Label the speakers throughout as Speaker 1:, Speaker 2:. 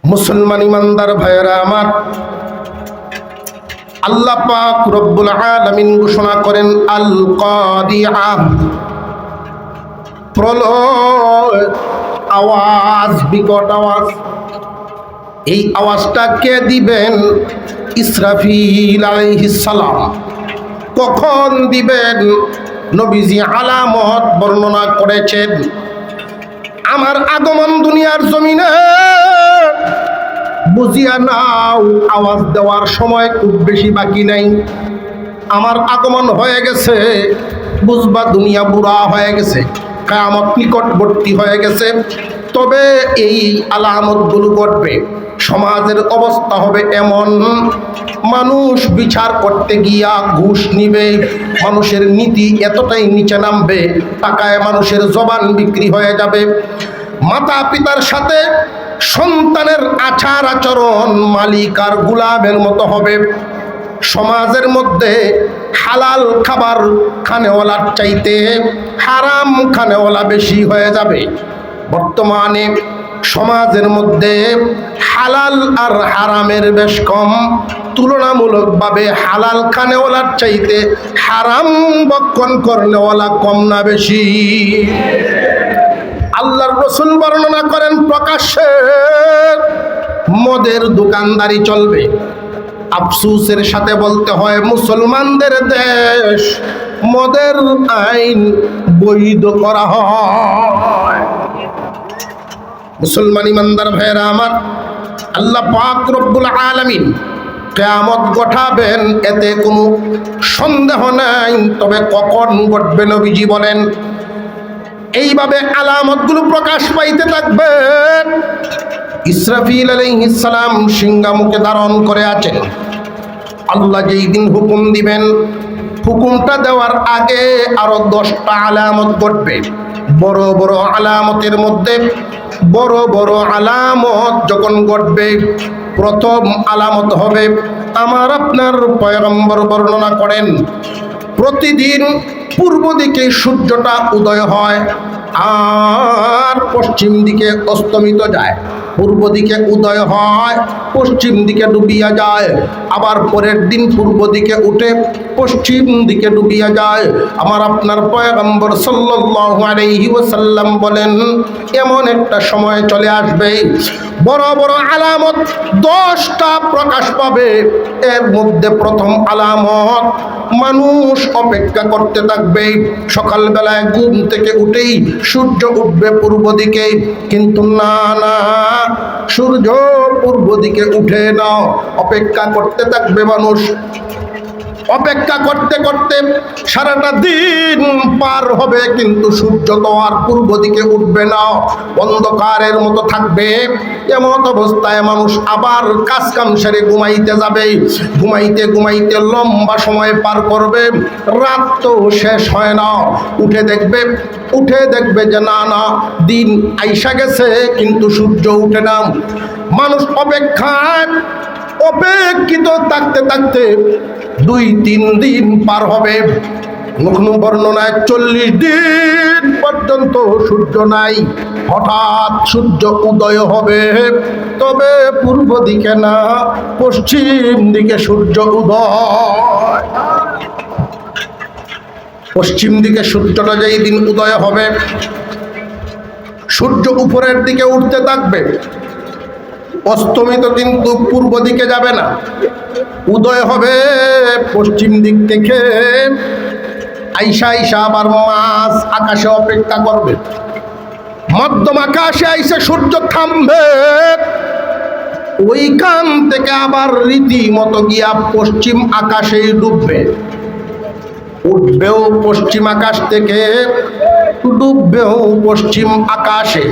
Speaker 1: মুসলমান ইমানদার ভাইয়েরা আমার, আল্লাহ পাক রব্বুল আলামিন ঘোষণা করেন আল কাদিআ, প্রলয় আওয়াজ, বিকট আওয়াজ। এই আওয়াজটা কে দিবেন? ইসরাফিল আলাইহিস সালাম। কখন দিবেন? নবীজি আলামত বর্ণনা করেছেন। আমার আগমন দুনিয়ার জমিনে বুঝিয়া নাও, আওয়াজ দেওয়ার সময় খুব বেশি বাকি নাই। আমার আগমন হয়ে গেছে, বুঝবা দুনিয়া বুড়া হয়ে গেছে, কিয়ামত নিকটবর্তী হয়ে গেছে। তবে এই আলামতগুলো ঘটবে, সমাজের অবস্থা হবে এমন, মানুষ বিচার করতে গিয়া ঘুষ নিবে, মানুষের নীতি এতটাই নিচে নামবে, টাকায় মানুষের জবান বিক্রি হয়ে যাবে। মাতা পিতার সাথে সন্তানের আচার আচরণ মালিক আর গোলামের মতো হবে। সমাজের মধ্যে হালাল খাবার খানেওয়ালার চাইতে হারাম খানেওয়ালা বেশি হয়ে যাবে। বর্তমানে সমাজের মধ্যে হালাল আর হারামের বেশ কম, তুলনামূলকভাবে হালাল খানেওয়ালার চাইতে হারাম বক্ষণ করনেওয়ালা কম না বেশি? আল্লাহর রাসূল বর্ণনা করেন প্রকাশ্যে মদের দোকানদারি চলবে। আফসোসের সাথে বলতে হয়, মুসলমানদের দেশ, মদের আইন বৈধ করা হয়। মুসলমান ইমানদার ভাইয়েরা আমার, আল্লাহ পাক রব্বুল আলামিন কিয়ামত ঘটাবেন, এতে কোনো সন্দেহ নাই। তবে কখন ঘটবে নবীজি বলেন, এইভাবে আলামতগুলো প্রকাশ পাইতে থাকবে। ইসরাফিল আলাইহিস সালাম সিংহা মুখে ধারণ করে আছেন। আল্লাহ যেই দিন হুকুম দিবেন, হুকুমটা দেওয়ার আগে আরো 10টা আলামত ঘটবে। বড় বড় আলামতের মধ্যে বড় বড় আলামত যখন ঘটবে, প্রথম আলামত হবে, আমার আপনার পয়গম্বর বর্ণনা করেন, প্রতিদিন পূর্ব দিকে সূর্যটা উদয় হয় আর পশ্চিম দিকে অস্তমিত যায়। পূর্ব দিকে উদয় হয়, পশ্চিম দিকে ডুবিয়া যায়, আবার পরের দিন পূর্ব দিকে উঠে পশ্চিম দিকে ডুবিয়া যায়। আমার আপনার পয়গম্বর সাল্লাল্লাহু আলাইহি ওয়াসাল্লাম বলেন, এমন একটা সময় চলে আসবে, বড় বড় আলামত 10টা প্রকাশ পাবে। এর মধ্যে প্রথম আলামত, মানুষ অপেক্ষা করতে থাকবে। সকালবেলায় ঘুম থেকে উঠেই সূর্য উঠবে পূর্ব দিকে, কিন্তু না না, সূর্য পূর্ব দিকে উঠে না। অপেক্ষা করতে থাকবে মানুষ। অপেক্ষা করতে করতে সারাটা দিন পার হবে, কিন্তু সূর্য তো আর পূর্ব দিকে উঠবে না, অন্ধকারের মতো থাকবে। এমন অবস্থায় মানুষ আবার কাজ কাম সেরে ঘুমাইতে যাবে। ঘুমাইতে ঘুমাইতে লম্বা সময় পার করবে, রাত তো শেষ হয় না। উঠে দেখবে যে না না, দিন আইসা গেছে, কিন্তু সূর্য উঠে না। মানুষ অপেক্ষিত থাকতে থাকতে 2-3 দিন পার হবে। কখনো বর্ণনায় 40 দিন পর্যন্ত সূর্য নাই। হঠাৎ সূর্য উদয় হবে, তবে পূর্ব দিকে না, পশ্চিম দিকে সূর্য উদয়। পশ্চিম দিকে সূর্যটা যেই দিন উদয় হবে, সূর্য উপরের দিকে উঠতে থাকবে। অস্তমিত কিন্তু পূর্ব দিকে যাবে না, উদয় হবে পশ্চিম দিক থেকে। আইসা আবার মাঝ আকাশে অপেক্ষা করবে। মধ্যম আকাশে আইসে সূর্য থামবে, ওইখান থেকে আবার রীতিমতো গিয়া পশ্চিম আকাশেই ডুববে। উঠবেও পশ্চিম আকাশ থেকে, ডুববেও পশ্চিম আকাশে।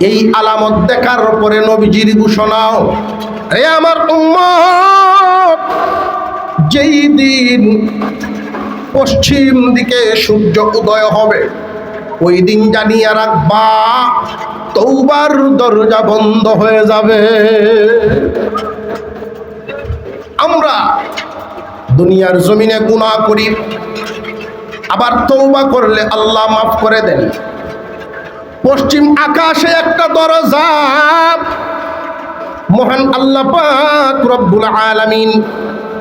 Speaker 1: এই আলামত দেখার পরে নবীজির ঘোষণাও, রে আমার উম্মত, যেই দিন পশ্চিম দিকে সূর্য উদয় হবে, ওই দিন জানিয়ে রাখবা, তওবার দরজা বন্ধ হয়ে যাবে। আমরা দুনিয়ার জমিনে গুনাহ করি, আবার তওবা করলে আল্লাহ মাফ করে দেন। পশ্চিম আকাশে একটা দরজা, মহান আল্লাহ পাক রব্বুল আলামিন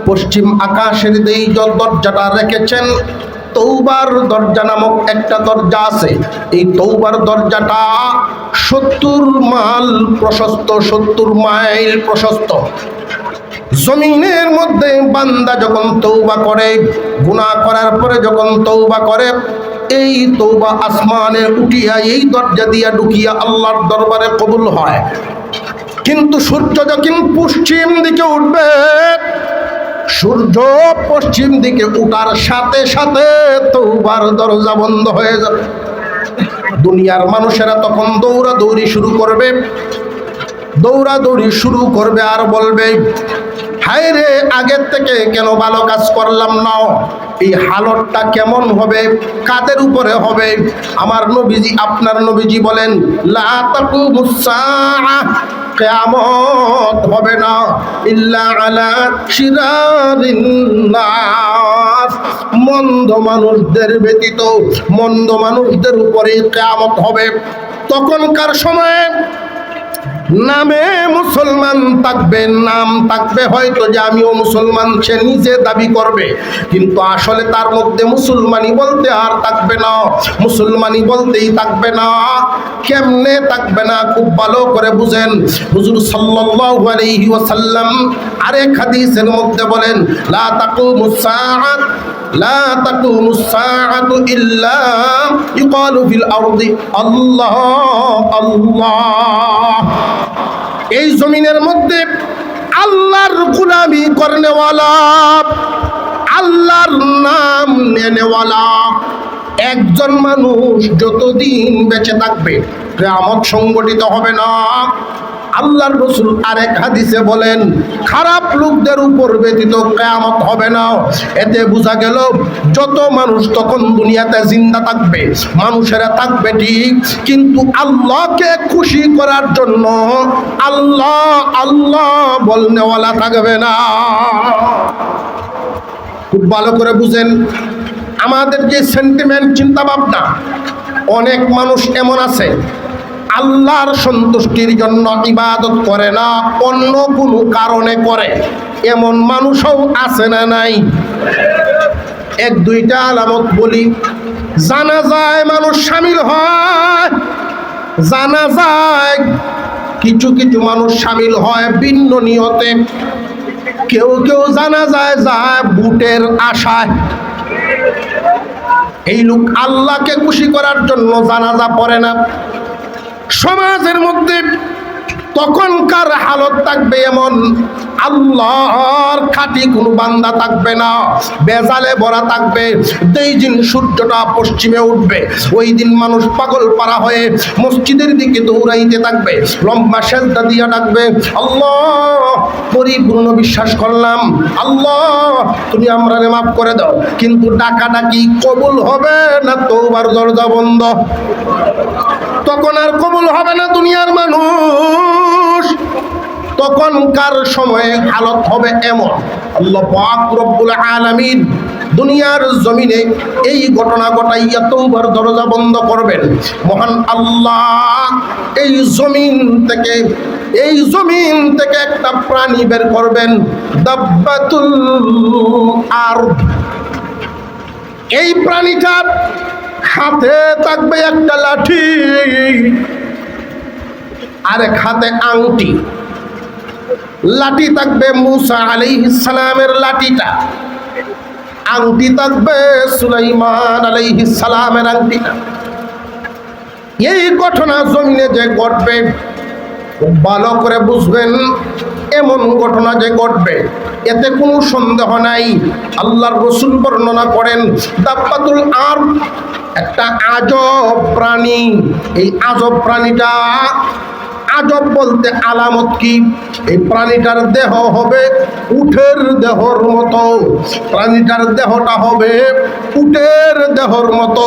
Speaker 1: পশ্চিম আকাশের যেই দরজাটা রেখেছেন, তৌবার দরজা নামক একটা দরজা আছে। এই তৌবার দরজাটা 70 মাইল প্রশস্ত। জমিনের মধ্যে বান্দা যখন তৌবা করে, গুনাহ করার পরে যখন তৌবা করে, এই তৌবা আসমানে উঠিয়া এই দরজা দিয়া ঢুকিয়া আল্লাহর দরবারে কবুল হয়। কিন্তু সূর্য যখন পশ্চিম দিকে উঠবে, সূর্য পশ্চিম দিকে উঠার সাথে সাথে তওবার দরজা বন্ধ হয়ে যাবে। দুনিয়ার মানুষেরা তখন দৌড়াদৌড়ি শুরু করবে আর বলবে, হায় রে, আগের থেকে কেন ভালো কাজ করলাম না? এই হালতটা কেমন হবে, কাদের উপরে হবে? আমার নবীজি, আপনার নবীজি বলেন, লা তাকুমুস সাআহ, কিয়ামত হবে না ইল্লা আলা শিরারিন নাস, মন্দ মানুষদের ব্যতীত মন্দ মানুষদের উপরে কিয়ামত হবে। তখনকার সময়ে নামে মুসলমান থাকবে, নাম থাকবে হয়তো যে আমিও মুসলমান, সে নিজে দাবি করবে, কিন্তু আসলে তার মধ্যে মুসলমানি বলতে আর থাকবে না, মুসলমানি বলতেই থাকবে না। কেমনে থাকবে না? খুব ভালো করে বুঝেন। হুজুর সাল্লাল্লাহু আলাইহি ওয়াসাল্লাম আরেক হাদিসের মধ্যে বলেন, লা তাকুমুস সাআত লা তাকুমুস সাআতু ইল্লা ইউকালু ফিল আরদি আল্লাহ আল্লাহ। এই জমিনের মধ্যে আল্লাহর গোলামি করনেওয়ালা, আল্লাহর নাম নেনেওয়ালা একজন মানুষ যতদিন বেঁচে থাকবে কিয়ামত সংগঠিত হবে না। আল্লাহর রাসূল আরেক হাদিসে বলেন, খারাপ লোকদের উপর ব্যতীত কিয়ামত হবে না। এতে বোঝা গেল যত মানুষ তখন দুনিয়াতে জিন্দা থাকবে, মানুষেরা থাকবে ঠিক, কিন্তু আল্লাহকে খুশি করার জন্য আল্লাহ আল্লাহ বলনেওয়ালা থাকবে না। খুব ভালো করে বুঝেন। আমাদের যে সেন্টিমেন্ট, চিন্তা ভাবনা, অনেক মানুষ এমন আছে আল্লাহর সন্তুষ্টির জন্য ইবাদত করে না, অন্য কোনো কারণে করে। এমন মানুষও আছে না নাই? এক দুইটা আলামত বলি। জানাজায় মানুষ শামিল হয়, জানাজায় কিছু কিছু মানুষ শামিল হয় ভিন্ন নিয়তে। কেউ কেউ জানাজায় যায় বুটের আশায়। এই লোক আল্লাহকে খুশি করার জন্য জানাজা পড়ে না। সমাজের মধ্যে তখনকার হালত থাকবে এমন, আল্লাহর খাঁটি কোনো বান্দা থাকবে না, বেজালে ভরা থাকবে। যেই দিন সূর্যটা পশ্চিমে উঠবে, ওই দিন মানুষ পাগল পারা হয়ে মসজিদের দিকে দৌড়াইতে থাকবে, লম্বা সেজদা দিয়া ডাকবে, আল্লাহ পরিপূর্ণ বিশ্বাস করলাম, আল্লাহ তুমি আমরারে মাফ করে দাও। কিন্তু ডাকাডাকি কবুল হবে না, তওবার দরজা বন্ধ। তখন আর কবুল হবে না দুনিয়ার মানুষ। তখনকার সময়ে হালত হবে এমন, আল্লাহ পাক রব্বুল আলামিন দুনিয়ার জমিনে এই ঘটনা ঘটাইয়া তওবার দরজা বন্ধ করবেন। মহান আল্লাহ এই জমিন থেকে একটা প্রাণী বের করবেন, দাব্বাতুল আরদ। এই প্রাণীটার হাতে থাকবে একটা লাঠি, আরেক হাতে আংটি। লাঠি থাকবে মুসা আলাইহিস সালামের লাঠিটা, আংটি থাকবে সুলাইমান আলাইহিস সালামের আংটিটা। এই ঘটনা জমিনে যে ঘটবে, খুব ভালো করে বুঝবেন। এমন ঘটনা যে ঘটবে, এতে কোনো সন্দেহ নাই। আল্লাহর রাসূল বর্ণনা করেন, দাব্বাতুল আরদ একটা আজব প্রাণী। এই আজব প্রাণীটা, আজব বলতে আলামত কি? এই প্রাণীটার দেহ হবে উটের দেহর মতো, প্রাণীটার দেহটা হবে উটের দেহর মতো,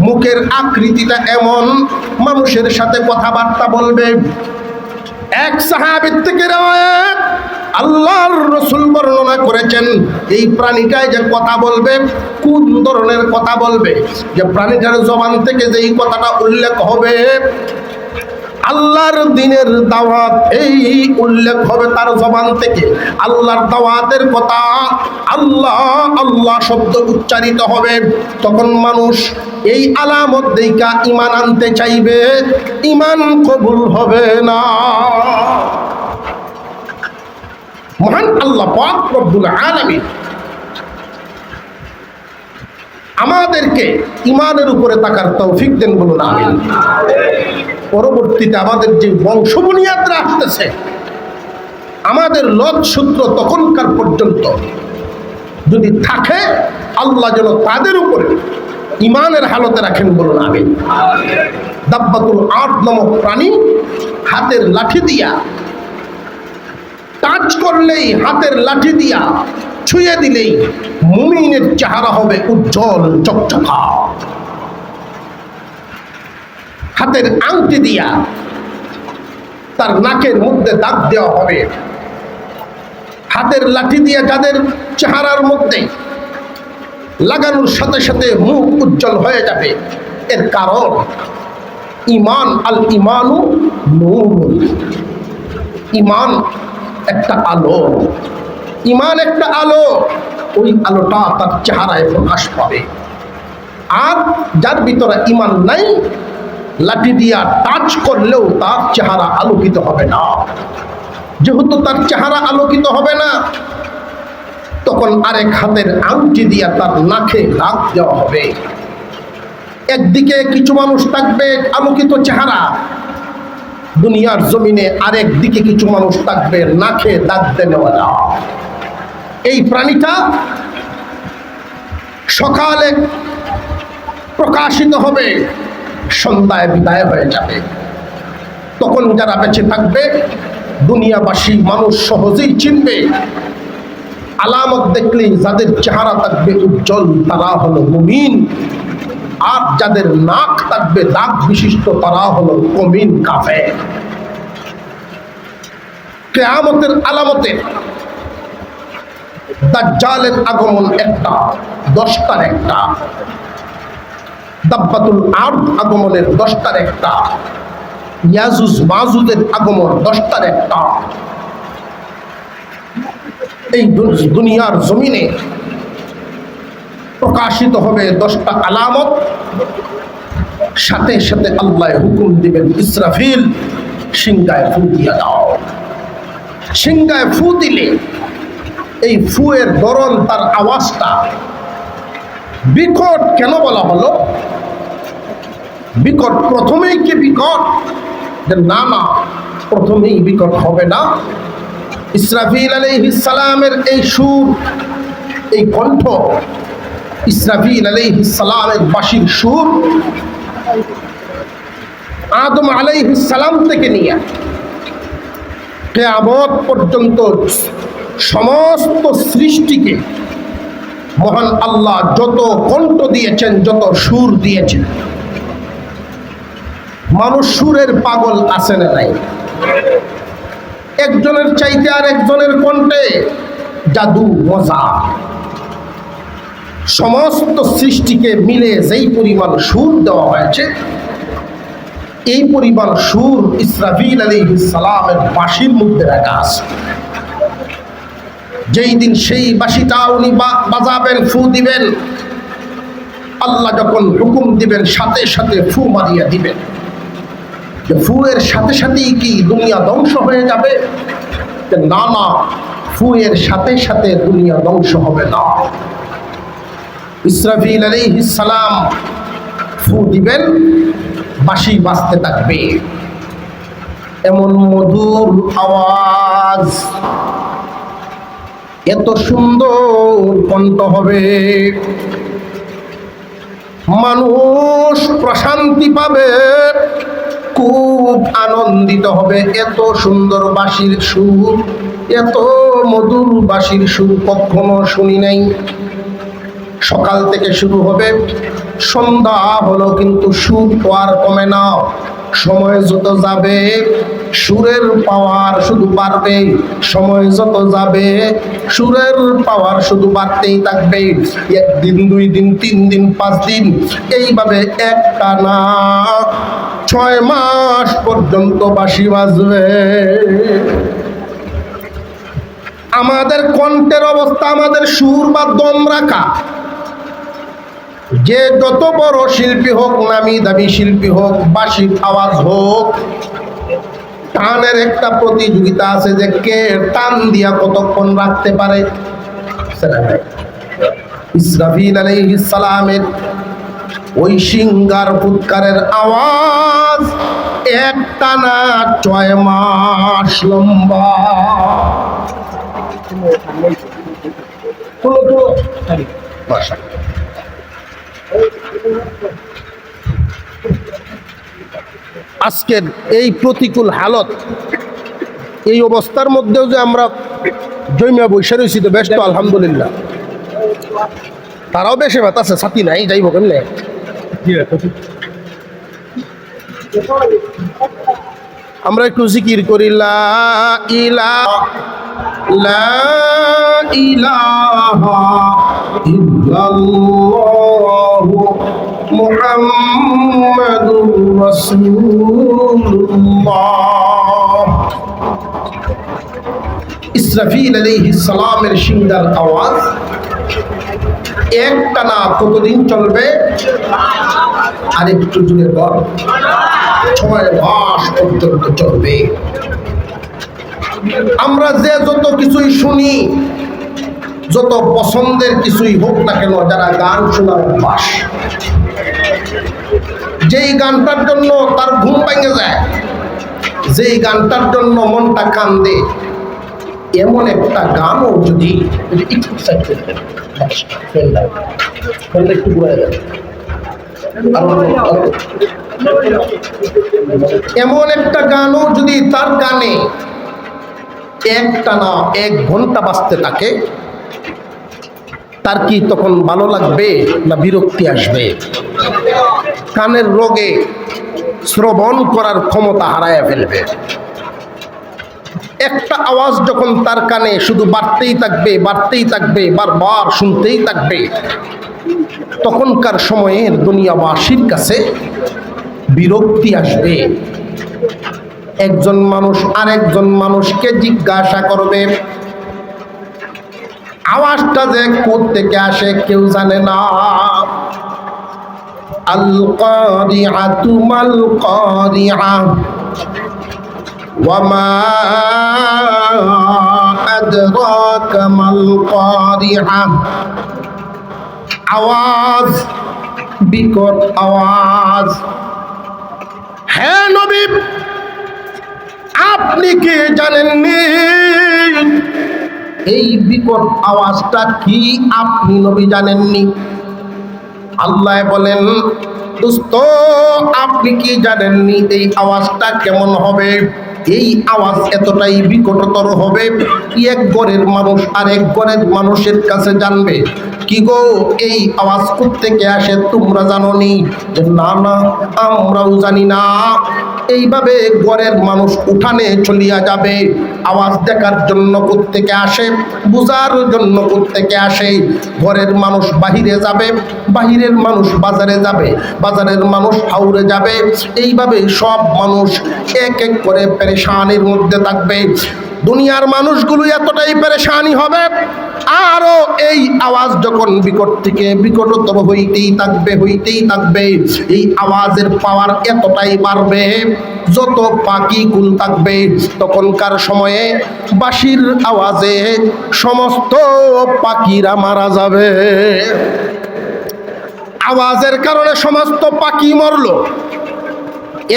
Speaker 1: মুখের আকৃতিটা এমন, মানুষের সাথে কথাবার্তা বলবে। এক সাহাবী থেকে রওয়ায়াত, আল্লাহর রাসূল বর্ণনা করেছেন এই প্রাণীটাই যে কথা বলবে, কোন ধরনের কথা বলবে, যে প্রাণীটার জবান থেকে যেই কথাটা উল্লেখ হবে, আল্লাহর দ্বীনের দাওয়াত, এই উল্লেখ হবে তার জবান থেকে। আল্লাহর দাওয়াতের কথা, আল্লাহ আল্লাহ শব্দ উচ্চারিত হবে, তখন মানুষ এই আলামত দেখা ঈমান আনতে চাইবে, ঈমান কবুল হবে না। মহান আল্লাহ পাক রব্বুল আলামিন আমাদেরকে ঈমানের উপরে তাকার তৌফিক দেন, বলুন আমিন। পরবর্তীতে আমাদের যে বংশ বুনিয়াদরা আসতেছে, আমাদের লত সূত্র তখনকার পর্যন্ত যদি থাকে, আল্লাহ যেন তাদের উপরে ঈমানের হালতে রাখেন, বলুন আমিন। দাব্বাতুল আরদ নামক প্রাণী হাতের লাঠি দিয়া টাচ করলেই, হাতের লাঠি দিয়া ছুঁয়ে দিলেই মুমিনের চেহারা হবে উজ্জ্বল চকচকা। হাতের আংটি দিয়া তার নাকের মধ্যে দাগ দেওয়া হবে। হাতের লাঠি দিয়া যাদের চেহারার মধ্যে লাগানোর সাথে সাথে মুখ উজ্জ্বল হয়ে যাবে, এর কারণ ঈমান, আল ঈমানু নূর। ঈমান একটা আলো, ঈমান একটা আলো, ওই আলোটা তার চেহারায় প্রকাশ পাবে। আর যার ভিতরে ঈমান নাই, লাঠি দিয়া টাচ করলেও তার চেহারা আলোকিত হবে না। যেহেতু তার চেহারা আলোকিত হবে না, তখন আরেক হাতের আংটি দিয়া তার নাকে দাগ দেওয়া হবে। একদিকে কিছু মানুষ থাকবে আলোকিত চেহারা দুনিয়ার জমিনে, আরেক দিকে কিছু মানুষ থাকবে নাকে দাগ দেওয়া। এই প্রাণীটা সকালে প্রকাশিত হবে, সন্ধ্যায় বিদায় হয়ে যাবে। তখন যারা বেঁচে থাকবে, দুনিয়াবাসী মানুষ সহজেই চিনবে। আলামত দেখলেই যাদের চেহারা থাকবে উজ্জ্বল, তারা হলো মুমিন। আর যাদের নাক থাকবে দাগ বিশিষ্ট, তারা হলো কমিন কাফের। কিয়ামতের আলামতে দাজ্জালের আগমন একটা, 10টার একটা। দাব্বাতুল আরদ আগমনের 10টার একটা। ইয়াজুজ মাজুজের আগমন 10টার একটা। এই দুনিয়ার জমিনে প্রকাশিত হবে 10টা আলামত। সাথে সাথে আল্লাহ হুকুম দিবেন, ইসরাফিল সিংহায় ফু দিয়া দাও। সিংহায় ফু দিলে এই ফুয়ের ধরন, তার আওয়াজটা বিকট কেন বলা হলো? বিকট প্রথমেই কি বিকট? না না, প্রথমেই বিকট হবে না। ইসরাফিল আলাইহিস সালামের এই সুর, এই কণ্ঠ, ইসরাফিল আলাইহিস সালামের বাঁশির সুর আদম আলাইহিস সালাম থেকে নিয়ে কিয়ামত পর্যন্ত সমস্ত সৃষ্টিকে মহান আল্লাহ যত কণ্ঠ দিয়েছেন, যত সুর দিয়েছেন, মানুষ সুরের পাগল আছে না নাই? একজনের চাইতে আর একজনের কণ্ঠে জাদু, মজা। সমস্ত সৃষ্টিকে মিলে যেই পরিমাণ সুর দেওয়া হয়েছে, এই পরিমাণ সুর ইসরাফিল আলাইহিস সালামের বাঁশির মধ্যে রাখা আছে। যেই দিন সেই বাঁশিটা উনি বাজাবেন, ফু দিবেন, আল্লাহ যখন হুকুম দিবেন সাথে সাথে ফু মারিয়া দিবেন। ফুয়ের সাথে সাথেই কি দুনিয়া ধ্বংস হয়ে যাবে? না না, ফুয়ের সাথে সাথে দুনিয়া ধ্বংস হবে না। ইসরাফিল আলাইহিস সালাম ফু দিবেন, বাঁশি বাজতে থাকবে। এমন মধুর আওয়াজ, এত সুন্দর কণ্ঠ হবে, মানুষ প্রশান্তি পাবে, খুব আনন্দিত হবে। এত সুন্দর বাঁশির সুর, এত মধুর বাঁশির সুর কখনো শুনি নাই। সকাল থেকে শুরু হবে, সন্ধ্যা হলো কিন্তু সুর তো আর কমে না। সময় যত যাবে সুরের পাওয়ার শুধু বাড়বে, সময় যত যাবে সুরের পাওয়ার শুধু বাড়তেই থাকবে। একদিন, 2 দিন, 3 দিন, 5 দিন, এইভাবে একটানা 6 মাস পর্যন্ত বাঁশি বাজবে। আমাদের কণ্ঠের অবস্থা, আমাদের সুর বা দম রাখা, যে যত বড় শিল্পী হোক, নামি দামি শিল্পী হোক, বাঁশির আওয়াজ হোক, টানের একটা প্রতিযোগিতা আছে যে কে টান দিয়া কতক্ষণ রাখতে পারে। ইসরাফিল আলাইহিস সালামের ওই সিংহার ফুৎকারের আওয়াজ একটানা 6 মাস লম্বা। আজকের এই প্রতিকূল হালত, এই অবস্থার মধ্যেও যে আমরা জৈমা বৈশা রয়েছি, তো বেশ তো আলহামদুলিল্লাহ। তারাও বেশি ভাত আছে, সাথী নাই, যাইব কেমনে। আমরা একটু জিকির করি, লা ইলাহা ইল্লাল্লাহু মুহাম্মাদুর রাসূলুল্লাহ। ইসরাফিল আলাইহিস সালামের সিংহার আওয়াজ একটানা কতদিন চলবে? আরেকটু জুড়ে বল, 6 মাস পর্যন্ত চলবে। আমরা যে যত কিছুই শুনি, যত পছন্দের কিছুই হোক না কেন, যারা গান শোনার অভ্যাস, যেই গানটার জন্য তার ঘুম ভেঙে যায়, যেই গানটার জন্য মনটা কান্দে, এমন একটা গানও যদি একটু ঘুরে যায়, এমন একটা গানও যদি তার গানে একটানা 1 ঘন্টা বাজতে থাকে, তার কি তখন ভালো লাগবে না বিরক্তি আসবে? কানের রোগে শ্রবণ করার ক্ষমতা হারায় ফেলবে। একটা আওয়াজ যখন তার কানে শুধু বাড়তেই থাকবে, বাড়তেই থাকবে, বারবার শুনতেই থাকবে, তখনকার সময়ের দুনিয়াবাসীর কাছে বিরক্তি আসবে। একজন মানুষ আরেকজন মানুষকে জিজ্ঞাসা করবে, আওয়াজটা যে কোথা থেকে আসে কেউ জানে না। আল কারিআতু মাল কারিআ ওয়া মা আদরাকা মাল কারিআ। আওয়াজ, বিকট আওয়াজ। হ্যাঁ নবী, আপনি কি জানেননি এই বিকট আওয়াজটা কি? আপনি নবী জানেননি? আল্লাহ বলেন, দোস্ত আপনি কি জানেননি এই আওয়াজটা কেমন হবে? এই আওয়াজ এতটাই বিকটতর হবে, এক ঘরের মানুষ আরেক ঘরের মানুষের কাছে জানবে, কি গো এই আওয়াজ কোত্থেকে আসে তোমরা জানো নি? যে না না, আমরাও জানি না। এইভাবে ঘরের মানুষ উঠানে চলিয়া যাবে, আওয়াজ দেখার জন্য কোত্থেকে আসে, বুঝার জন্য কোত্থেকে আসে। ঘরের মানুষ বাহিরে যাবে, বাহিরের মানুষ বাজারে যাবে, বাজারের মানুষ হাওড়ে যাবে। এইভাবে সব মানুষ এক এক করে পেরেশানির মধ্যে থাকবে। দুনিয়ার মানুষগুলো এতটাই পেরেশানি হবে, আরো এই আওয়াজ যখন বিকট থেকে বিকটতর হইতেই থাকবে, হইতেই থাকবে। এই আওয়াজের পাওয়ার এতটাই বাড়বে, যত পাখি কুল থাকবে তখনকার সময়ে বাঁশির আওয়াজে সমস্ত পাখিরা মারা যাবে। আওয়াজের কারণে সমস্ত পাখি মরলো,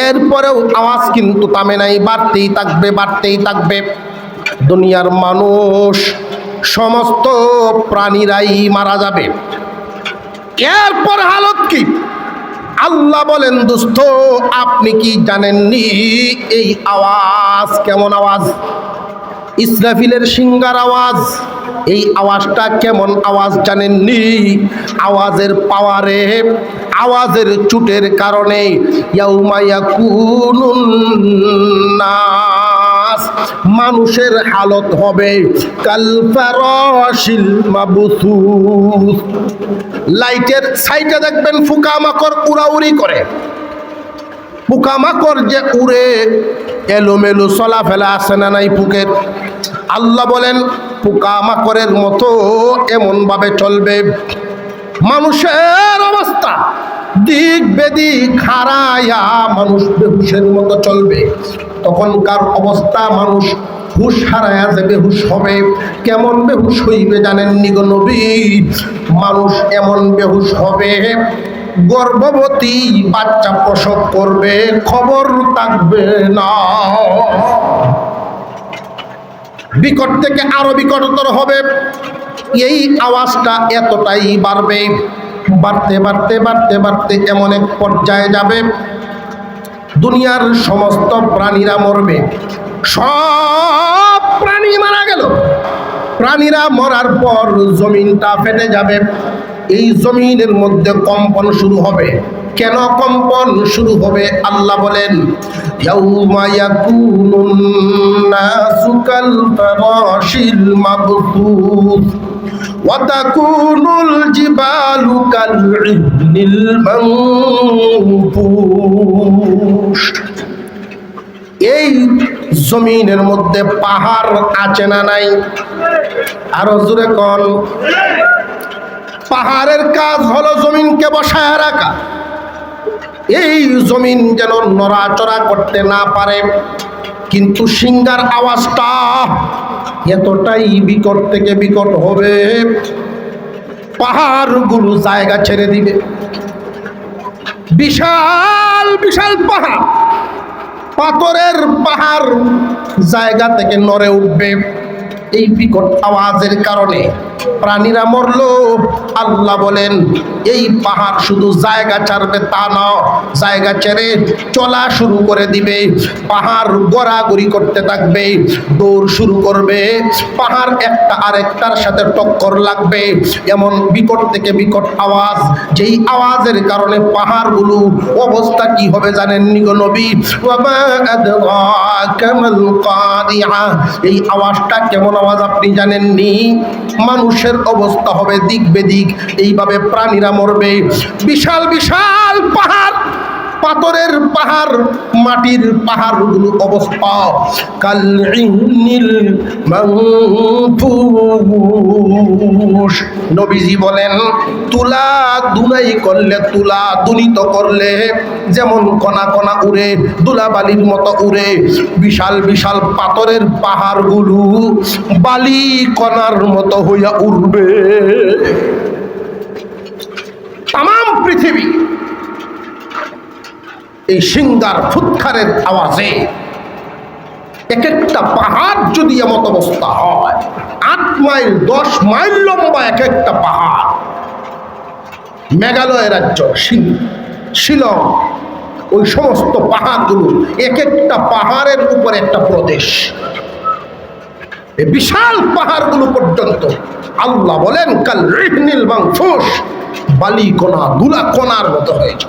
Speaker 1: এরপরেও আওয়াজ কিন্তু থামে নাই, বাড়তেই থাকবে, বাড়তেই থাকবে। দুনিয়ার মানুষ সমস্ত প্রাণীরাই মারা যাবে। এরপর হালত কি? আল্লাহ বলেন, দোস্ত আপনি কি জানেননি এই আওয়াজ কেমন আওয়াজ? ইসরাফিলের সিংহার আওয়াজ। এই আওয়াজটা কেমন আওয়াজ জানেননি? আওয়াজের পাওয়ারে আওয়াজের চুটের কারণে ইয়াউমা ইয়াকুনুন নাস, মানুষের হালত হবে কাল ফারাশিল মাবথুস। লাইটের সাইডে দেখবেন পোকামাকড় উড়াউড়ি করে, পোকামাকড় যে উড়ে এলোমেলো চলাফেরা আছে না নাই পুকের, আল্লাহ বলেন পোকামাকড়ের মতো এমন ভাবে চলবে। মানুষের অবস্থা দিক বেদিক হারায়া মানুষ বেহুশের মতো চলবে। তখনকার অবস্থা মানুষ হুশ হারায়া যে বেহুশ হবে। কেমন বেহুশ হইবে জানেন নি গো নবী? মানুষ এমন বেহুশ হবে, গর্ভবতী বাচ্চা প্রসব করবে, খবর থাকবে না। বিকট থেকে আরো বিকটতর হবে। এই আওয়াজটা এতটাই বাড়বে, বাড়তে বাড়তে বাড়তে বাড়তে এমন এক পর্যায়ে যাবে দুনিয়ার সমস্ত প্রাণীরা মরবে। সব প্রাণী মারা গেল। প্রাণীরা মরার পর জমিনটা ফেটে যাবে। এই জমিনের মধ্যে কম্পন শুরু হবে। কেন কম্পন শুরু হবে? আল্লাহ বলেন ইয়াউমা ইয়াকুনুন নাসু কাল ফারাশিল মাবথুস ওয়া তাকুনুল জিবালু কাল ইহনিল মানফুশ। এই জমিনের মধ্যে পাহাড় আছে না নাই? আরো জোরে কোন। পাহাড়ের কাজ হলো জমিনকে বসায় রাখা। এই জমিন যেন নড়াচড়া করতে না পারে। কিন্তু সিংহার আওয়াজটা এতটাই বিকট থেকে বিকট হবে, পাহাড়গুলো জায়গা ছেড়ে দিবে। বিশাল বিশাল পাহাড়, পাথরের পাহাড় জায়গা থেকে নড়ে উঠবে এই বিকট আওয়াজের কারণে। প্রাণীরা মরলো। আল্লাহ বলেন এই পাহাড় শুধু জায়গা ছাড়বে তা না, জায়গা ছেড়ে চলা শুরু করে দিবে। পাহাড় গড়াগড়ি করতে থাকবে, দৌড় শুরু করবে। পাহাড় একটা আরেকটার সাথে টক্কর লাগবে। এমন বিকট থেকে বিকট আওয়াজ, যেই আওয়াজের কারণে পাহাড়গুলো অবস্থা কি হবে জানেন নি গো নবী? ওয়া মা আদরাকা মাল কারিআ। এই আওয়াজটা কেমন আওয়াজ আপনি জানেননি? মানুষের অবস্থা হবে দিক বেদিক, এইভাবে প্রাণীরা মরবে। বিশাল বিশাল পাহাড়, পাথরের পাহাড়, মাটির পাহাড়গুলো অবস্থা কাল ইহনিল মানফুশ। নবীজি বলেন তুলা দুলাই করলে, তুলা দুলিত করলে যেমন কণা কণা উড়ে, দুলাবালির মতো উড়ে, বিশাল বিশাল পাথরের পাহাড়গুলো বালি কণার মতো হইয়া উড়বে। তাম পৃথিবী এই সিংহার ফুৎকারের আওয়াজে, এক একটা পাহাড় যদি এমত অবস্থা হয়, 8 মাইল 10 মাইল লম্বা এক একটা পাহাড়। মেঘালয় রাজ্য শিলং, ওই সমস্ত পাহাড়গুলো এক একটা পাহাড়ের উপর একটা প্রদেশ। এই বিশাল পাহাড়গুলো পর্যন্ত আল্লাহ বলেন কাল ইহনিল মানফুশ, বালি কণা দুলা কণার মতো হয়েছে।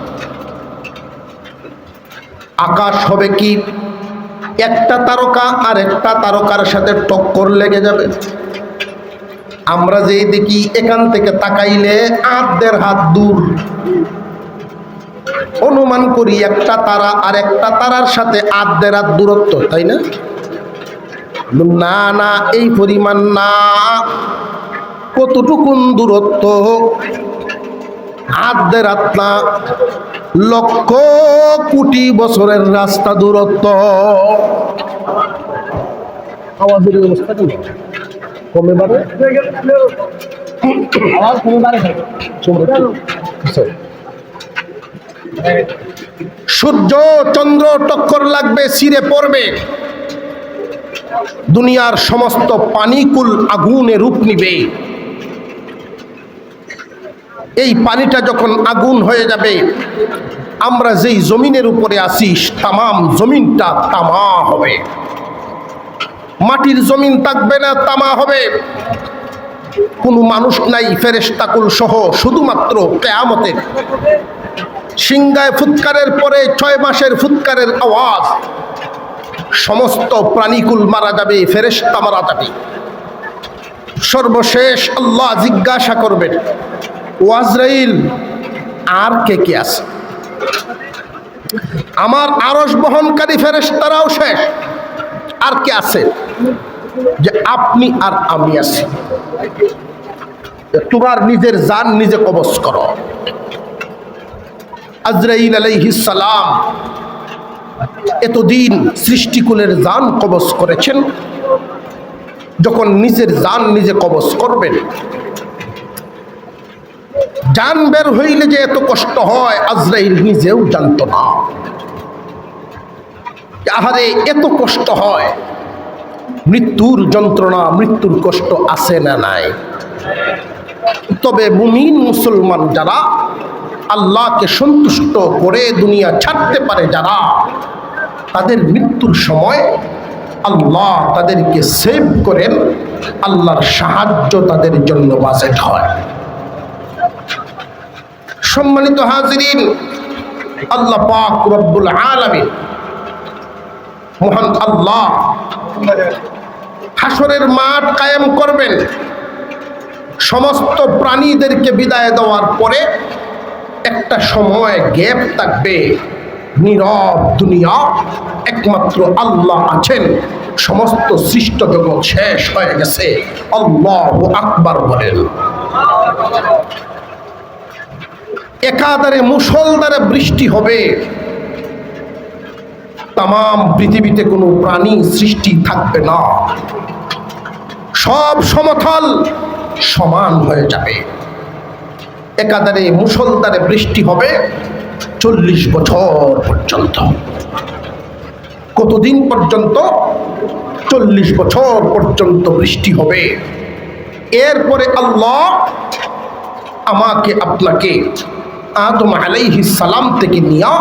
Speaker 1: আকাশ হবে কি? একটা তারকা আর একটা তারকার সাথে টক্কর লেগে যাবে। আমরা যে দেখি এখান থেকে তাকাইলে 1.5 হাত দূর, অনুমান করি একটা তারা আর একটা তারার সাথে 1.5 হাত দূরত্ব, তাই না? না না, এই পরিমাণ না। কতটুকুন দূরত্ব? 1.5 হাত না, লক্ষ কোটি বছরের রাস্তা দূরত্ব। আওয়াজের অবস্থা কেমন? কমে বাড়ে, আওয়াজ কমে বাড়ে। সূর্য চন্দ্র টক্কর লাগবে, ছিঁড়ে পড়বে। দুনিয়ার সমস্ত পানিকুল আগুনে রূপ নিবে। এই পানিটা যখন আগুন হয়ে যাবে, আমরা যেই জমিনের উপরে আছি তামাম জমিনটা তামা হবে। মাটির জমিন থাকবে না, তামা হবে। কোনো মানুষ নাই, ফেরেশতাকুল সহ শুধুমাত্র কিয়ামতের সিংগায় ফুৎকারের পরে 6 মাসের ফুৎকারের আওয়াজ, সমস্ত প্রাণীকুল মারা যাবে, ফেরেশতা মারা যাবে। সর্বশেষ আল্লাহ জিজ্ঞাসা করবেন, ও আজরাইল, আর কে কে আছে? আমার আরশ বহনকারী ফেরেশতারাও শেষ, আর কে আছে? যে আপনি আর আমি আছি। তোমার নিজের জান নিজে কবজ করো। আজরাইল আলাইহিস সালাম এতদিন সৃষ্টিকুলের জান কবজ করেছেন, যখন নিজের জান নিজে কবজ করবেন, জান বের হইলে যে এত কষ্ট হয় আজরাইল নিজেও জানতো না। আহারে এত কষ্ট হয়, মৃত্যুর যন্ত্রণা, মৃত্যুর কষ্ট আছে না নাই? তবে মুমিন মুসলমান যারা আল্লাহকে সন্তুষ্ট করে দুনিয়া ছাড়তে পারে যারা, তাদের মৃত্যুর সময় আল্লাহ তাদেরকে সেভ করেন, আল্লাহর সাহায্য তাদের জন্য বাজেট হয়। সম্মানিত হাজিরিন, আল্লাহ পাক রব্বুল আলামিন মহান আল্লাহ হাসরের মাঠ কায়েম করবেন। সমস্ত প্রাণীদেরকে বিদায় দেওয়ার পরে একটা সময় গ্যাপ থাকবে, নীরব দুনিয়া, একমাত্র আল্লাহ আছেন। সমস্ত সৃষ্ট জগৎ শেষ হয়ে গেছে, আল্লাহু আকবার বলেন। একাধারে মুষলধারে বৃষ্টি হবে, তাম পৃথিবীতে কোনো প্রাণী সৃষ্টি থাকবে না, সব সমতল সমান হয়ে যাবে। একাধারে মুষলধারে বৃষ্টি হবে 40 বছর পর্যন্ত। কতদিন পর্যন্ত? 40 বছর পর্যন্ত বৃষ্টি হবে। এরপরে আল্লাহ আমাকে আপনাকে আদম আলাইহিস সালাম থেকে নিয়ে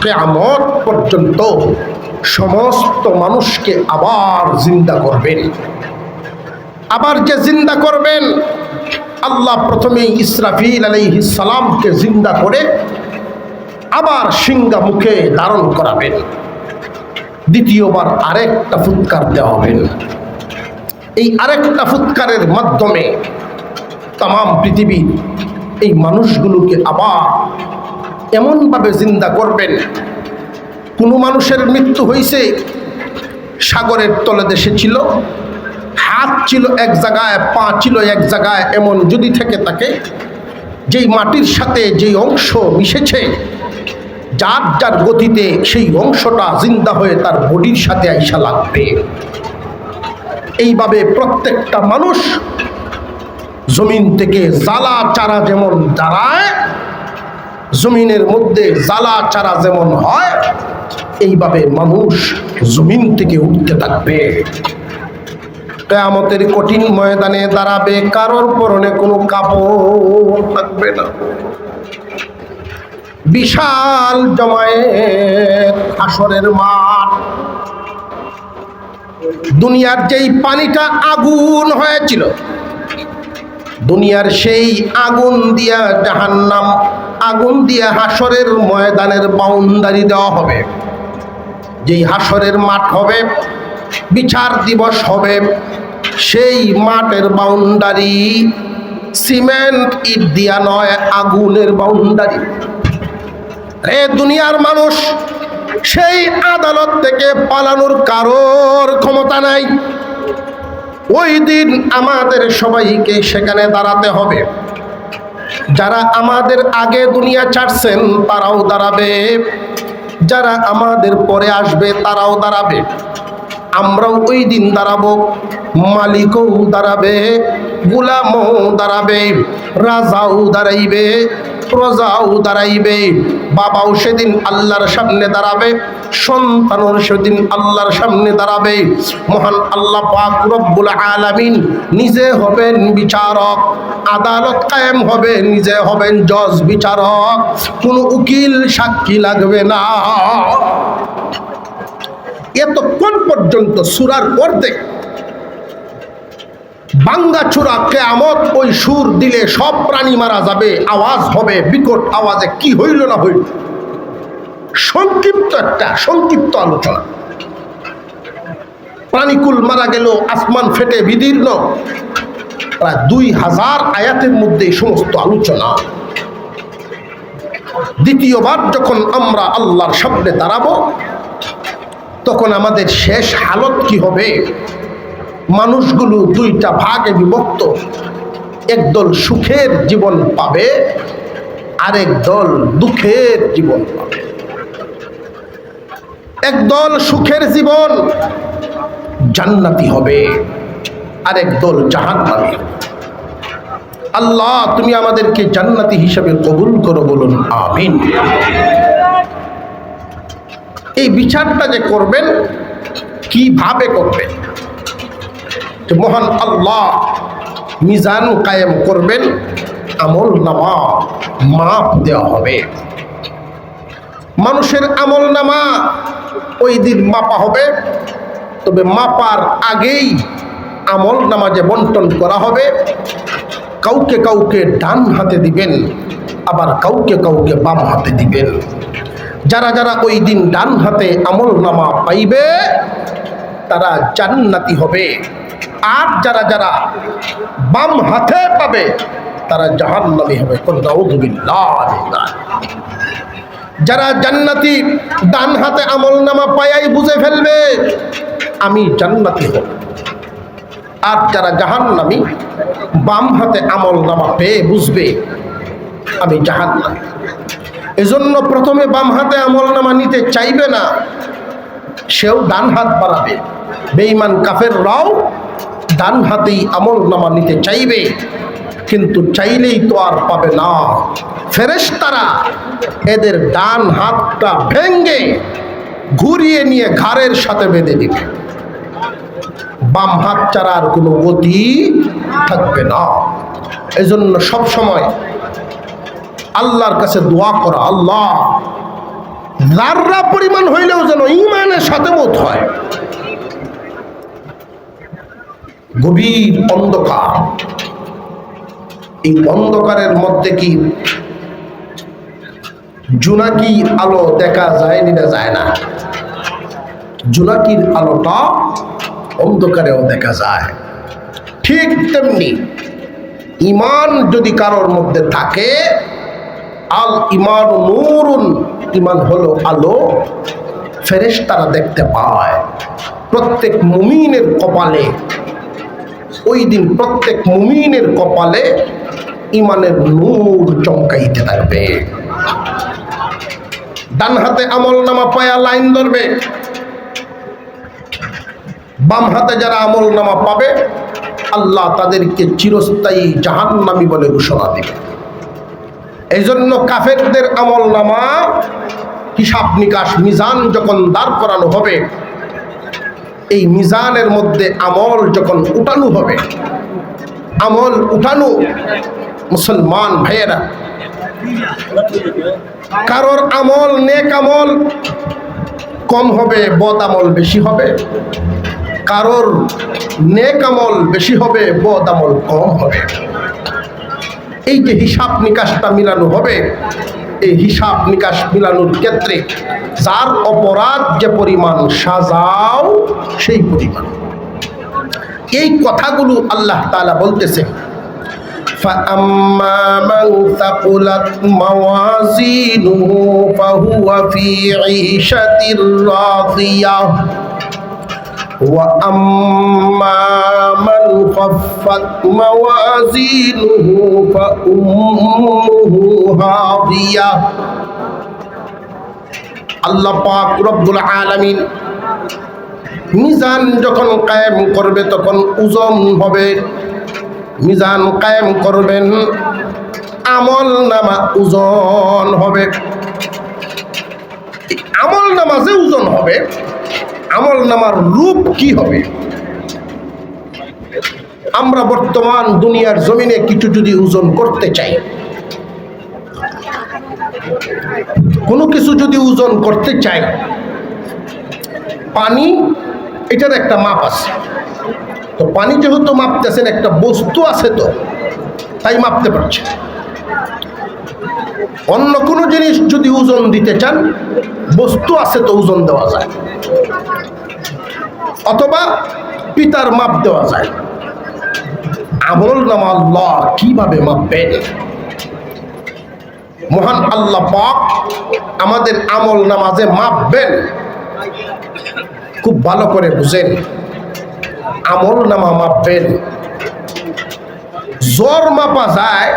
Speaker 1: কিয়ামত পর্যন্ত সমস্ত মানুষকে আবার জিন্দা করবেন। আবার যে জিন্দা করবেন, আল্লাহ প্রথমেই ইসরাফিল আলাইহিস সালামকে জিন্দা করে আবার সিংহা মুখে ধারণ করাবেন। দ্বিতীয়বার আরেকটা ফুৎকার দেওয়া হবে। এই আরেকটা ফুৎকারের মাধ্যমে তাম পৃথিবীর এই মানুষগুলোকে আবার এমনভাবে জিন্দা করবেন, কোনো মানুষের মৃত্যু হয়েছে সাগরের তলদেশে ছিল, হাত ছিল এক জায়গায়, পা ছিল এক জায়গায়, এমন যদি থেকে থাকে, যেই মাটির সাথে যেই অংশ মিশেছে, যার যার গতিতে সেই অংশটা জিন্দা হয়ে তার বডির সাথে আইসা লাগবে। এইভাবে প্রত্যেকটা মানুষ জমিন থেকে জ্বালা চারা যেমন দাঁড়ায়, জমিনের মধ্যে জ্বালা চারা যেমন হয়, এইভাবে মানুষ জমিন থেকে উঠতে থাকবে। কিয়ামতের কঠিন ময়দানে দাঁড়াবে, কারোর পরনে কোনো কাপড় থাকবে না। বিশাল জমায়েত, হাসরের মাঠ। দুনিয়ার যেই পানিটা আগুন হয়েছিল, দুনিয়ার সেই আগুন দিয়া জাহান্নাম, আগুন দিয়া হাসরের ময়দানের বাউন্ডারি দেওয়া হবে। যেই হাসরের মাঠ হবে, বিচার দিবস হবে, সেই মাঠের বাউন্ডারি সিমেন্ট ইট দিয়া নয়, আগুনের বাউন্ডারি। রে দুনিয়ার মানুষ, সেই আদালত থেকে পালানোর কারোর ক্ষমতা নাই। ওই দিন আমাদের সবাইকে সেখানে দাঁড়াতে হবে। যারা আমাদের আগে দুনিয়া ছাড়ছেন তারাও দাঁড়াবে, যারা আমাদের পরে আসবে তারাও দাঁড়াবে। আমরাও ওই দিন দাঁড়াবো, মালিকও দাঁড়াবে, গোলামও দাঁড়াবে, রাজাও দাঁড়াইবে, প্রজাও দাঁড়াইবে। বাবাও সেদিন আল্লাহর সামনে দাঁড়াবে, সন্তানও সেদিন আল্লাহর সামনে দাঁড়াবে। মহান আল্লাহ পাক রব্বুল আলামিন নিজে হবেন বিচারক, আদালত কায়েম হবে, নিজে হবেন জজ বিচারক, কোনো উকিল সাক্ষী লাগবে না। এতক্ষণ পর্যন্ত সূরার অর্ধেক ভাঙ্গাচোরা কিয়ামত, ওই সুর দিলে সব প্রাণী মারা যাবে, আওয়াজ হবে বিকট আওয়াজে, কি হইল না হইল। সংক্ষিপ্ত আলোচনা। প্রাণীকুল মারা গেল, আসমান ফেটে বিদীর্ণ, প্রায় 2000 আয়াতের মধ্যে এই সমস্ত আলোচনা। দ্বিতীয়বার যখন আমরা আল্লাহর সামনে দাঁড়াবো, তখন আমাদের শেষ হালত কি হবে? মানুষগুলো দুইটা ভাগে বিভক্ত। একদল সুখের জীবন পাবে, আরেক দল দুঃখের জীবন পাবে। একদল সুখের জীবন জান্নাতি হবে, আরেক দল জাহান্নামী। আল্লাহ তুমি আমাদেরকে জান্নাতি হিসেবে কবুল করো, বলুন আমিন। এই বিচারটা যে করবেন, কিভাবে করবেন? মহান আল্লাহ মিজান কায়েম করবেন, আমল নামা মাপ দেওয়া হবে। মানুষের আমল নামা ওই দিন মাপা হবে, তবে মাপার আগেই আমল নামা যে বন্টন করা হবে, কাউকে কাউকে ডান হাতে দিবেন, আবার কাউকে কাউকে বাম হাতে দিবেন। যারা যারা ওই দিন ডান হাতে আমল নামা পাইবে তারা জান্নাতি হবে, আর যারা যারা বাম হাতে পাবে তারা জাহান্নামী হবে। যারা জান্নাতি ডান হাতে আমল নামা পায়াই বুঝে ফেলবে আমি জান্নাতি হব, আর যারা জাহান্নামী বাম হাতে আমল নামা পেয়ে বুঝবে আমি জাহান্নামী। এজন্য প্রথমে বাম হাতে আমল নামা নিতে চাইবে না, সেও ডান হাত বাড়াবে। বেঈমান কাফেররাও ডান হাতেই আমল নামা নিতে চাইবে, কিন্তু চাইলেই তো আর পাবে না। ফেরেশতারা এদের ডান হাতটা ভেঙ্গে ঘুরিয়ে নিয়ে ঘাড়ের সাথে বেঁধে দিবে, বাম হাত ছাড়া আর কোনো গতি থাকবে না। এজন্য সব সময় আল্লাহর কাছে দোয়া করা, আল্লাহ যাররা পরিমাণ হইলেও যেন ঈমানের সাথে মত হয়। গভীর অন্ধকার, এই অন্ধকারের মধ্যে কি জোনাকির আলো দেখা যায় না? যায় না। জোনাকির আলোটা অন্ধকারেও দেখা যায়। ঠিক তেমনি ঈমান যদি কারোর মধ্যে থাকে, আল ঈমান নূরুন, ঈমান হলো আলো, ফেরেশতারা দেখতে পায়। প্রত্যেক মুমিনের কপালে ওই দিন প্রত্যেক মুমিনের কপালে ঈমানের নূর চমকাইতে থাকবে। ডান হাতে আমল নামা পায়া লাইন ধরবে, বাম হাতে যারা আমল নামা পাবে আল্লাহ তাদেরকে চিরস্থায়ী জাহান্নামী বলে ঘোষণা দিবে। এই জন্য কাফেরদের আমল নামা হিসাব নিকাশ মিজান যখন দাঁড় করানো হবে, এই মিজানের মধ্যে আমল যখন উঠানো হবে, আমল উঠানো মুসলমান ভাইয়েরা, কারোর আমল নেক আমল কম হবে, বদ আমল বেশি হবে। কারোর নেক আমল বেশি হবে, বদ আমল কম হবে। এই যে হিসাব নিকাশটা মিলানো হবে, এই হিসাব নিকাশ মিলানোর ক্ষেত্রে যার অপরাধ যে পরিমাণ, সাজাও সেই পরিমাণ। এই কথাগুলো আল্লাহ তাআলা বলতেছে, فَأَمَّا مَنْ ثَقُلَتْ مَوَازِينُهُ فَهُوَ فِي عِيشَةٍ رَاضِيَةٍ وَأَمَّا مَنْ خَفَّتْ مَوَازِينُهُ فَأُمُّهُ هَاوِيَةٌ। আল্লাহ পাক রব্বুল আলামিন মিজান যখন কায়েম করবে তখন ওজন হবে। মিজান কায়েম করবেন, আমল নামা ওজন হবে। আমল নামা যে ওজন হবে, আমল নামার রূপ কি হবে? আমরা বর্তমান দুনিয়ার জমিনে কিছু যদি ওজন করতে চাই, কোনো কিছু যদি ওজন করতে চাই, পানি এটার একটা মাপ আছে। তো পানি যেহেতু মাপতেছেন, একটা বস্তু আছে তো তাই মাপতে পারছে। অন্য কোনো জিনিস যদি ওজন দিতে চান, বস্তু আছে তো ওজন দেওয়া যায়, অথবা পিতার মাপ দেওয়া যায়। আমল নামা আল্লাহ কিভাবে মাপবেন? মহান আল্লাহ পাক আমাদের আমল নামাজে মাপবেন। খুব ভালো করে বুঝেন, আমল নামা মাপবেন। জ্বর মাপা যায়,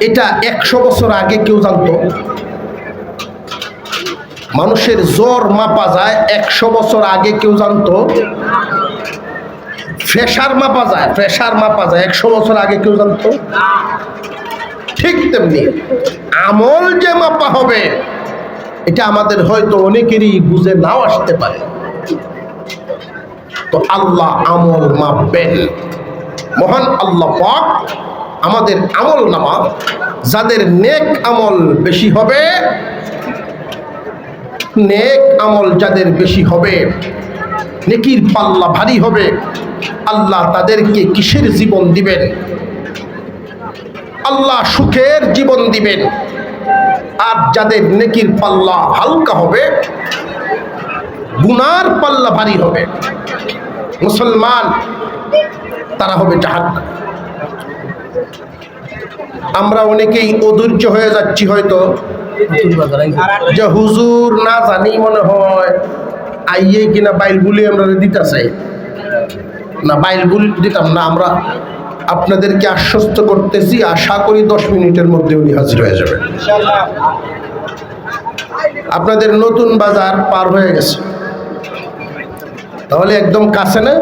Speaker 1: এটা 100 বছর আগে কেউ জানতো? মানুষের জ্বর মাপা যায় 100 বছর আগে কেউ জানতো? প্রেসার মাপা যায়, 100 বছর আগে কেউ জানতো? ঠিক তেমনি আমল যে মাপা হবে, এটা আমাদের হয়তো অনেকেরই বুঝে নাও আসতে পারে। তো আল্লাহ আমল মাপবেন। মহান আল্লাহ পাক আমাদের আমল নামা, যাদের নেক আমল বেশি হবে, নেক আমল যাদের বেশি হবে, নেকির পাল্লা ভারী হবে, আল্লাহ তাদেরকে কিসের জীবন দিবেন? আল্লাহ সুখের জীবন দিবেন। আর যাদের নেকির পাল্লা হালকা হবে, গুনার পাল্লা ভারী হবে, মুসলমান তারা হবে জাহান্নামী। আমরা অনেকেই অধৈর্য হয়ে যাচ্ছি হয়তো, যে হুজুর না জানি মনে হয় আইয়ে কিনা বাইল বুলি আমরা দিতে চাই না, বাইল বুলি দিতাম না। আমরা আপনাদেরকে আশ্বস্ত করতেছি, আশা করি 10 মিনিটের মধ্যে উনি হাজির হয়ে যাবেন। আপনাদের নতুন বাজার পার হয়ে গেছে, তাহলে একদম কাছে না?